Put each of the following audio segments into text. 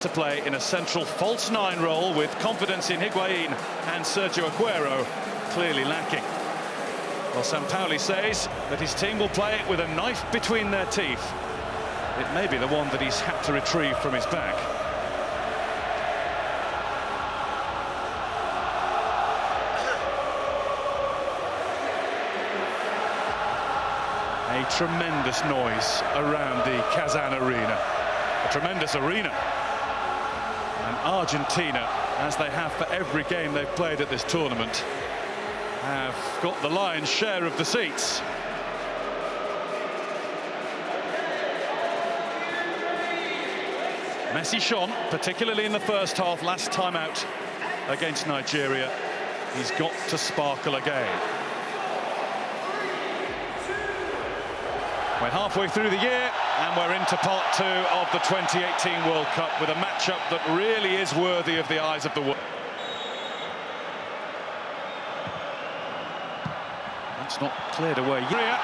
To play in a central false nine role with confidence in Higuain and Sergio Aguero clearly lacking. Well, Sampaoli says that his team will play it with a knife between their teeth. It may be the one that he's had to retrieve from his back. A tremendous noise around the Kazan arena. A tremendous arena. And Argentina, as they have for every game they've played at this tournament, have got the lion's share of the seats. Messi shone, particularly in the first half, last time out against Nigeria. He's got to sparkle again. We're halfway through the year, and we're into part 2 of the 2018 World Cup with a matchup that really is worthy of the eyes of the world. That's not cleared away yet.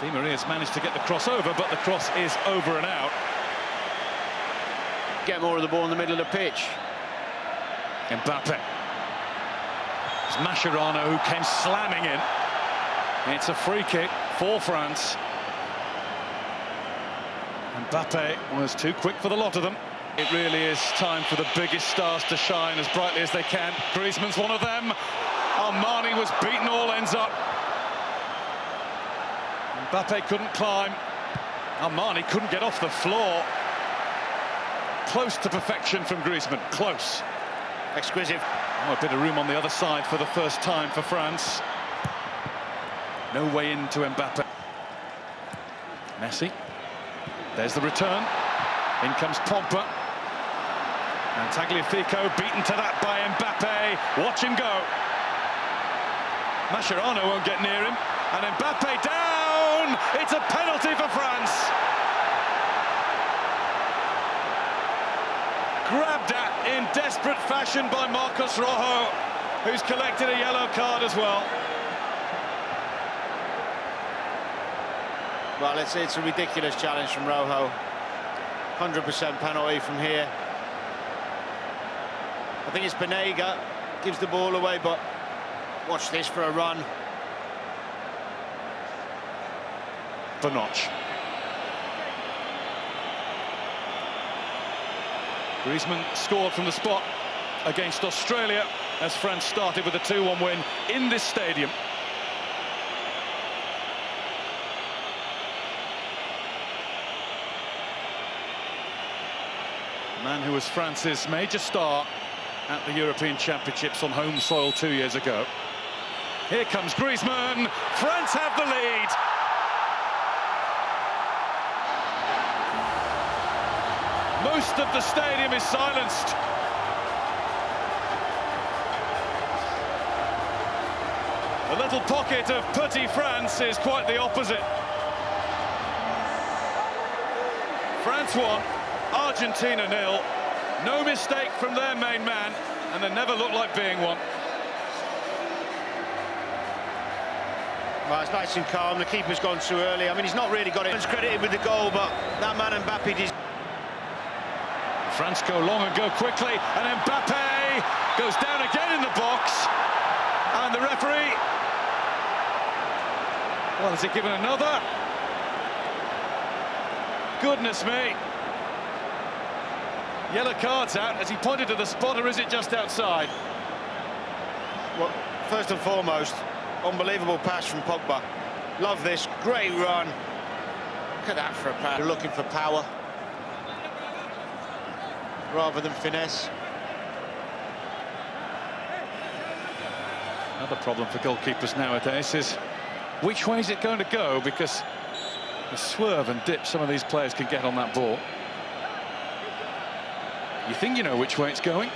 Di Maria's managed to get the cross over, but the cross is over and out. Get more of the ball in the middle of the pitch. Mbappe. It's Mascherano who came slamming in. It's a free kick for France. Mbappe was too quick for the lot of them. It really is time for the biggest stars to shine as brightly as they can. Griezmann's one of them. Armani was beaten all ends up. Mbappe couldn't climb. Armani couldn't get off the floor. Close to perfection from Griezmann, close. Exquisite. Oh, a bit of room on the other side for the first time for France. No way into Mbappe. Messi. There's the return. In comes Pogba. And Tagliafico beaten to that by Mbappe. Watch him go. Mascherano won't get near him. And Mbappe down! It's a penalty for France. Grabbed at in desperate fashion by Marcos Rojo, who's collected a yellow card as well. Well, it's a ridiculous challenge from Rojo. 100% penalty from here. I think it's Banega, gives the ball away, but watch this for a run. Notch. Griezmann scored from the spot against Australia as France started with a 2-1 win in this stadium. The man who was France's major star at the European Championships on home soil 2 years ago. Here comes Griezmann. France have the lead. Most of the stadium is silenced. The little pocket of Petit France is quite the opposite. France 1, Argentina 0. No mistake from their main man, and they never looked like being one. Well, it's nice and calm. The keeper's gone too early. I mean, he's not really got it. He's credited with the goal, but that man Mbappe did. France go long and go quickly, and Mbappe goes down again in the box. And the referee, well, has he given another? Goodness me. Yellow card's out. Has he pointed to the spot, or is it just outside? Well, first and foremost, unbelievable pass from Pogba. Love this, great run. Look at that for a pass. They're looking for power rather than finesse. Another problem for goalkeepers nowadays is which way is it going to go, because the swerve and dip some of these players can get on that ball. You think you know which way it's going.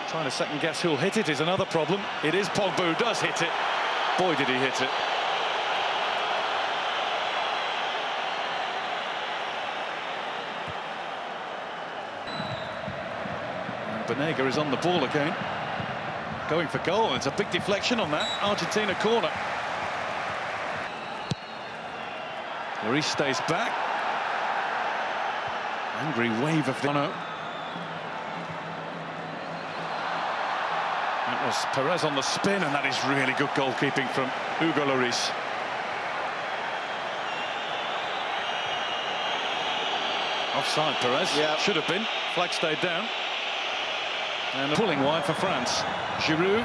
Trying to second guess who'll hit it is another problem. It is Pogba who does hit it. Boy, did he hit it. Banega is on the ball again, going for goal. It's a big deflection on that Argentina corner. Lloris stays back. Angry wave of Dono. That was Perez on the spin, and that is really good goalkeeping from Hugo Lloris. Offside, Perez. Yeah. Should have been. Flag stayed down. And pulling wide for France. Giroud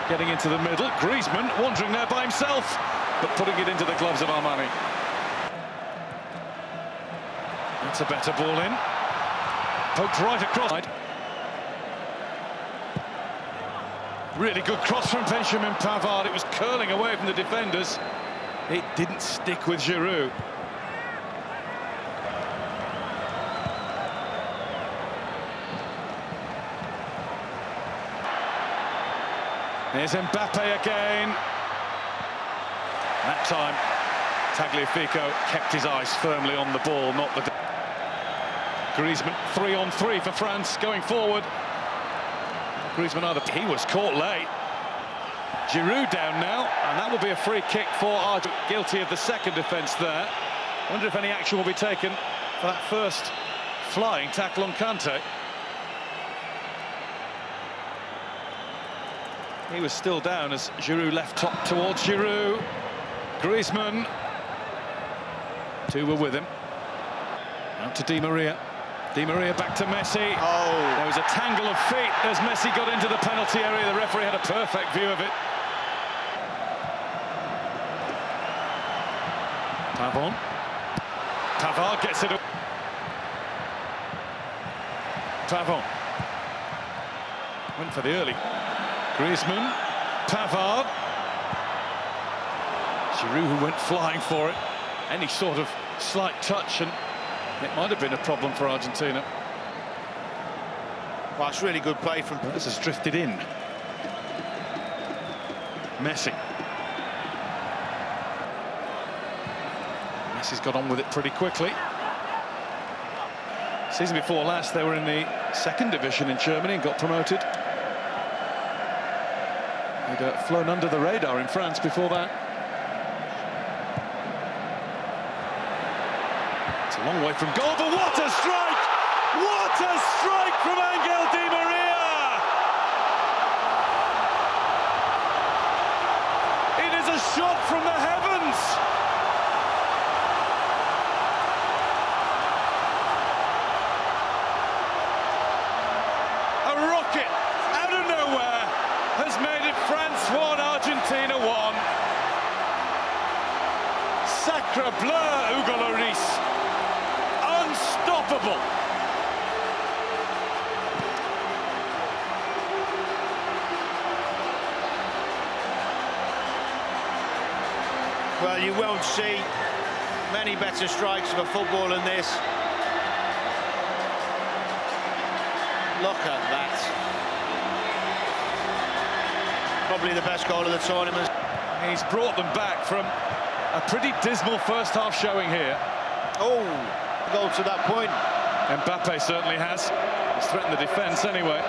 getting into the middle. Griezmann wandering there by himself, but putting it into the gloves of Armani. That's a better ball in. Poked right across. Really good cross from Benjamin Pavard. It was curling away from the defenders. It didn't stick with Giroud. Here's Mbappe again. That time, Tagliafico kept his eyes firmly on the ball, not the... Griezmann, 3-on-3 for France, going forward. Griezmann he was caught late. Giroud down now, and that will be a free kick for Argentina. Guilty of the second defence there. Wonder if any action will be taken for that first flying tackle on Kante. He was still down as Giroud left top towards Giroud. Griezmann. Two were with him. Out to Di Maria. Di Maria back to Messi. Oh. There was a tangle of feet as Messi got into the penalty area. The referee had a perfect view of it. Pavon. Pavard gets it up. Pavon. Went for the early. Griezmann. Pavard. Giroud, who went flying for it. Any sort of slight touch and it might have been a problem for Argentina. Well, it's really good play from... This has drifted in. Messi. Messi's got on with it pretty quickly. Season before last, they were in the second division in Germany and got promoted. They'd flown under the radar in France before that. It's a long way from goal, but what a strike! What a strike from Angel Di Maria! It is a shot from the heavens! A rocket out of nowhere has made it France 1, Argentina 1. Sacre bleu, Hugo Lloris. Unstoppable. Well, you won't see many better strikes of a football than this. Look at that. Probably the best goal of the tournament. He's brought them back from a pretty dismal first half showing here. Oh, goal to that point. Mbappe certainly has. He's threatened the defence anyway.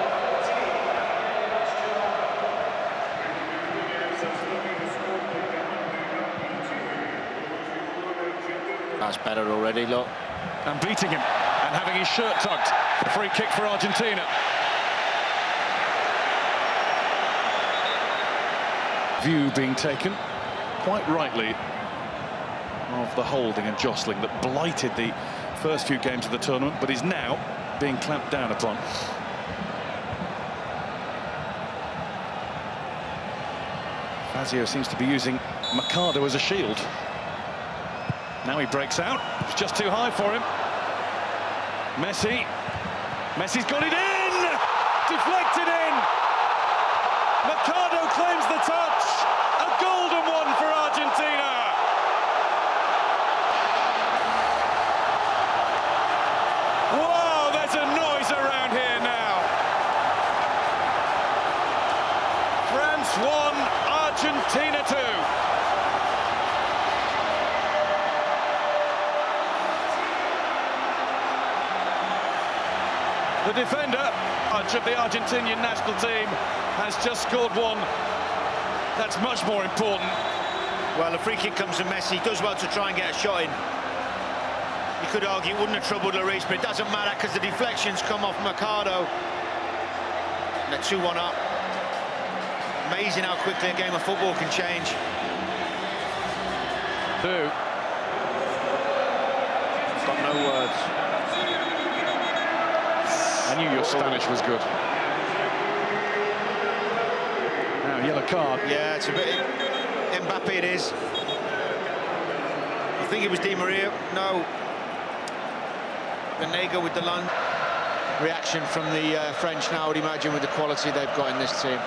That's better already, look. And beating him and having his shirt tucked. A free kick for Argentina. View being taken, quite rightly, of the holding and jostling that blighted the first few games of the tournament, but is now being clamped down upon. Fazio seems to be using Mercado as a shield. Now he breaks out. It's just too high for him. Messi. Messi's got it in! Deflected in! Mercado claims the touch! A golden one for Argentina! Wow, there's a noise around here now. France 1, Argentina 2. The defender of the Argentinian national team has just scored one. That's much more important Well, the free kick comes to Messi. He does well to try and get a shot in. You could argue it wouldn't have troubled Lloris, but it doesn't matter because the deflections come off Mercado. And they're 2-1 up. Amazing how quickly a game of football can change. Got no words. I knew your Spanish was good. Now, yellow card. Yeah, it's a bit... Mbappe it is. I think it was Di Maria. No. Benega with the lunge. Reaction from the French now, I would imagine, with the quality they've got in this team.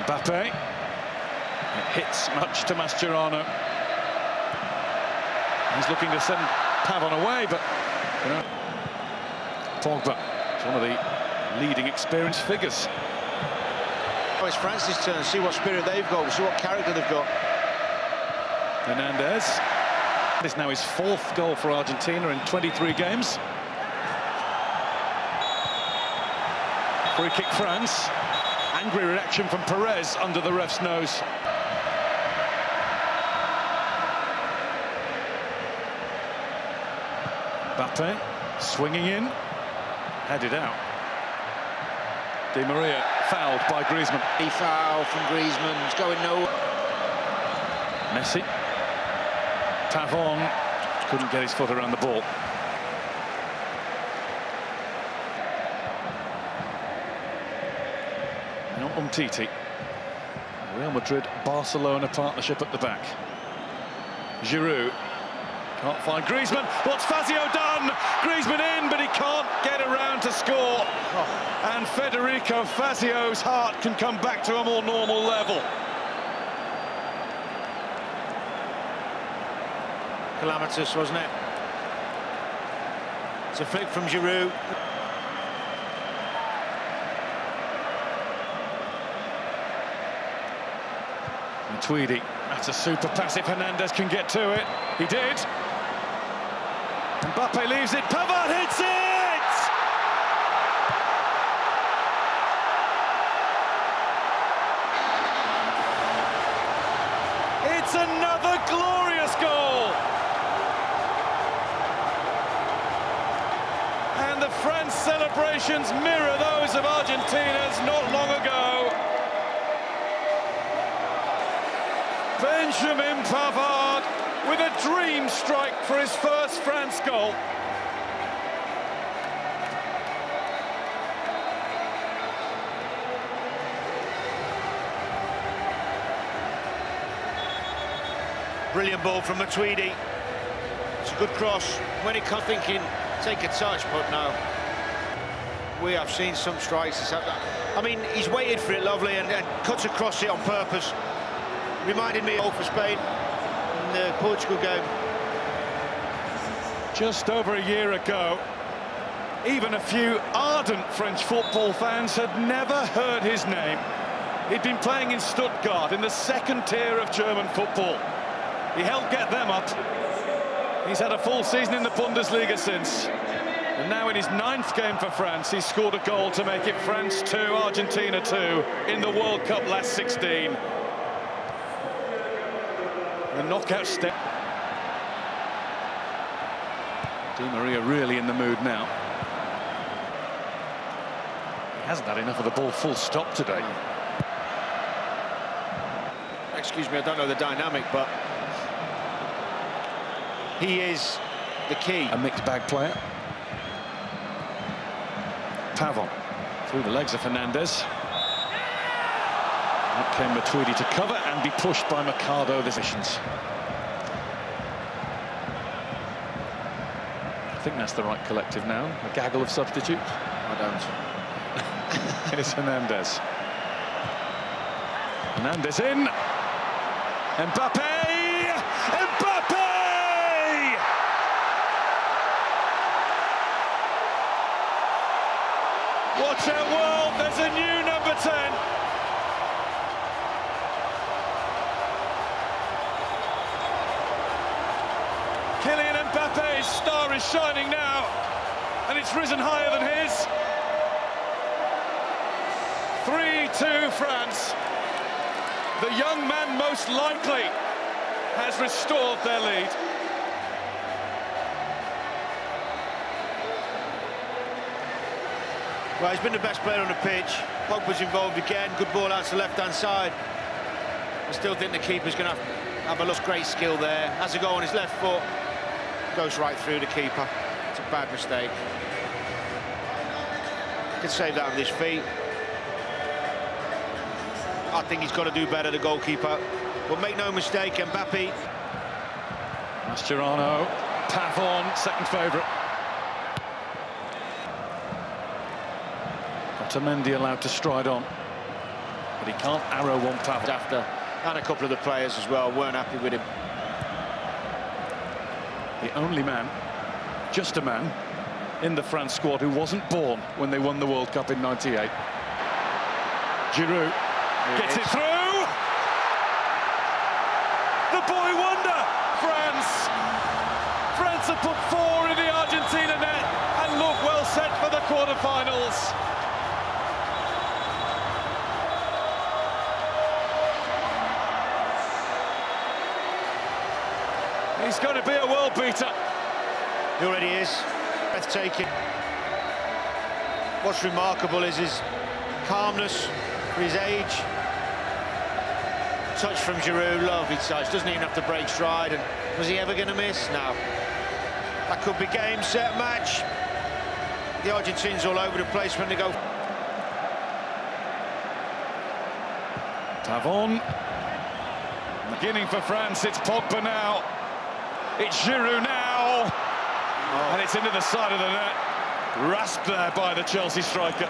Mbappe. It hits much to Mascherano. He's looking to send Pavon away, but you know, Pogba is one of the leading experienced figures. Oh, it's France's turn. See what spirit they've got. See what character they've got. Hernandez. This is now his 4th goal for Argentina in 23 games. Free kick France. Angry reaction from Perez under the ref's nose. Mbappe swinging in, headed out. Di Maria fouled by Griezmann. A foul from Griezmann. It's going nowhere. Messi. Pavon couldn't get his foot around the ball. Now Umtiti. Real Madrid-Barcelona partnership at the back. Giroud. Can't find Griezmann. What's Fazio done? Griezmann in, but he can't get around to score. Oh. And Federico Fazio's heart can come back to a more normal level. Calamitous, wasn't it? It's a flick from Giroud. And Tweedy, that's a super pass if Hernandez can get to it. He did. Mbappe leaves it, Pavard hits it! It's another glorious goal! And the France celebrations mirror those of Argentina's not long ago. Benjamin Pavard with a dream strike for his first France goal. Brilliant ball from Matuidi. It's a good cross. When it comes thinking, take a touch, but no. We have seen some strikes. I mean, he's waited for it lovely and cuts across it on purpose. Reminded me of for Spain in the Portugal game. Just over a year ago, even a few ardent French football fans had never heard his name. He'd been playing in Stuttgart in the 2nd tier of German football. He helped get them up. He's had a full season in the Bundesliga since. And now in his 9th game for France, he's scored a goal to make it France 2, Argentina 2 in the World Cup last 16. The knockout step. Di Maria really in the mood now. He hasn't had enough of the ball full stop today. Excuse me, I don't know the dynamic, but he is the key. A mixed bag player. Pavon through the legs of Hernandez. Out came Matuidi to cover and be pushed by Mercado. I think that's the right collective now. A gaggle of substitutes. I don't. Here's Hernandez. Hernandez in. Mbappe! Mbappe! Watch out, world, there's a new number 10. Kylian Mbappe's star is shining now, and it's risen higher than his. 3-2 France. The young man most likely has restored their lead. Well, he's been the best player on the pitch. Pogba's involved again. Good ball out to the left-hand side. I still think the keeper's going to have a look. Great skill there. Has a go on his left foot. Goes right through the keeper. It's a bad mistake. Can save that with his feet. I think he's got to do better, the goalkeeper. But make no mistake, Mbappe. Mascherano, Pavon, second favourite. Otamendi allowed to stride on, but he can't arrow one Pavon. After, and a couple of the players as well weren't happy with him. The only man, just a man, in the France squad who wasn't born when they won the World Cup in '98. Giroud gets it through! The boy wonder! France have put 4 in the Argentina net and look well set for the quarter-finals. He's going to be a world beater. He already is. Breathtaking. What's remarkable is his calmness for his age. Touch from Giroud, lovely touch. Doesn't even have to break stride. And was he ever going to miss? No. That could be game, set, match. The Argentines all over the place when they go. Pavon. Beginning for France, it's Pogba now. It's Giroud now. Oh. And it's into the side of the net. Rasped there by the Chelsea striker.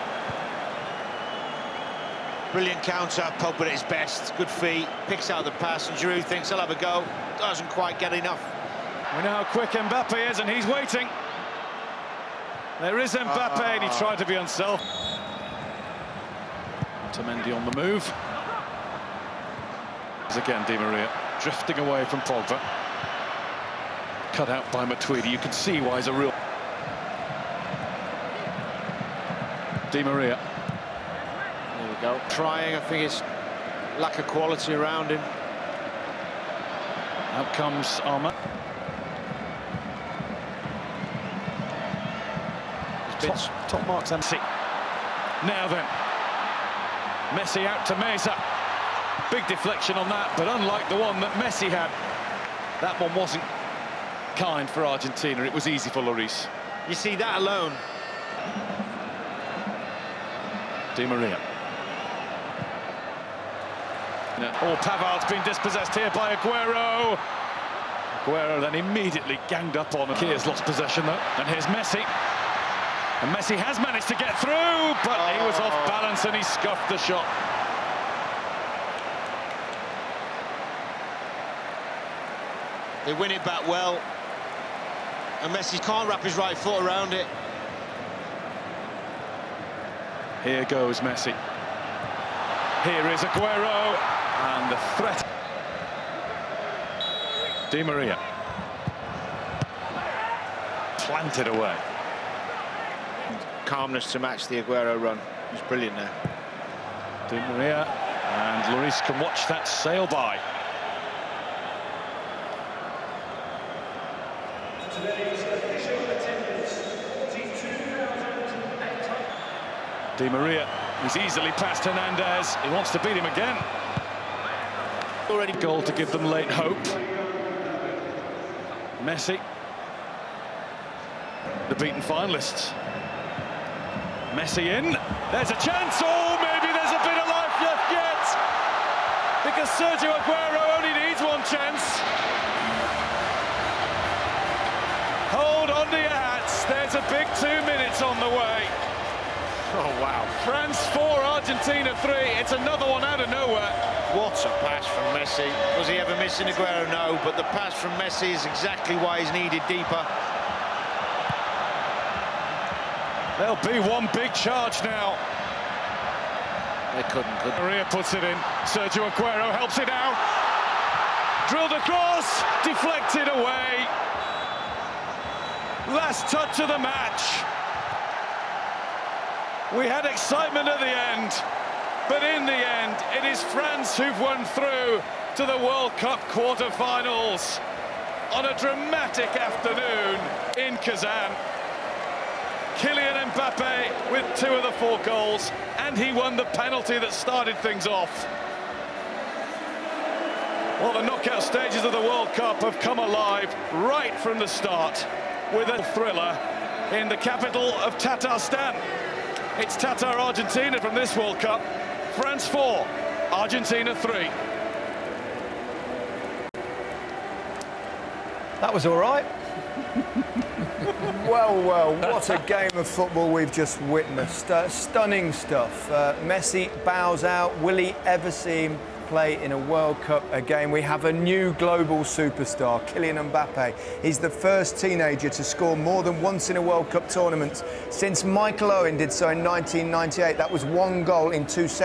Brilliant counter, Pogba at his best. Good feet, picks out the pass, and Giroud thinks he'll have a go. Doesn't quite get enough. We know how quick Mbappe is, and he's waiting. There is Mbappe, and he tried to be unselfish. Otamendi on the move. Again, Di Maria drifting away from Pogba. Cut out by Matuidi. You can see why he's a real... Di Maria. There we go. Trying, I think it's lack of quality around him. Out comes Arma. Top marks and Messi. Now then, Messi out to Mesa. Big deflection on that, but unlike the one that Messi had, that one wasn't kind for Argentina. It was easy for Lloris. You see that alone. Di Maria. Oh, Pavard's been dispossessed here by Aguero. Aguero then immediately ganged up on him. Kia's lost possession though, and here's Messi. And Messi has managed to get through, but he was off balance and he scuffed the shot. They win it back well, and Messi can't wrap his right foot around it. Here goes Messi. Here is Aguero, and the threat. Di Maria. Planted away. Calmness to match the Aguero run. It was brilliant there. Di Maria, and Lloris can watch that sail by. Di Maria, he's easily past Hernandez. He wants to beat him again. Already goal to give them late hope. Messi, the beaten finalists. Messi in. There's a chance. Oh, maybe there's a bit of life left yet. Because Sergio Aguero only needs one chance. Hold on to your hats. There's a big 2 minutes on the way. Oh, wow. France 4, Argentina 3. It's another one out of nowhere. What a pass from Messi. Was he ever missing Aguero? No, but the pass from Messi is exactly why he's needed deeper. There'll be one big charge now. They couldn't. Maria puts it in. Sergio Aguero helps it out. Drilled across, deflected away. Last touch of the match. We had excitement at the end. But in the end, it is France who've won through to the World Cup quarter-finals on a dramatic afternoon in Kazan. Kylian Mbappé with 2 of the 4 goals, and he won the penalty that started things off. Well, the knockout stages of the World Cup have come alive right from the start with a thriller in the capital of Tatarstan. It's Tatar Argentina from this World Cup. France 4, Argentina 3. That was all right. Well, what a game of football we've just witnessed. Stunning stuff. Messi bows out. Will he ever see him play in a World Cup again? We have a new global superstar, Kylian Mbappé. He's the first teenager to score more than once in a World Cup tournament since Michael Owen did so in 1998. That was 1 goal in 2 separate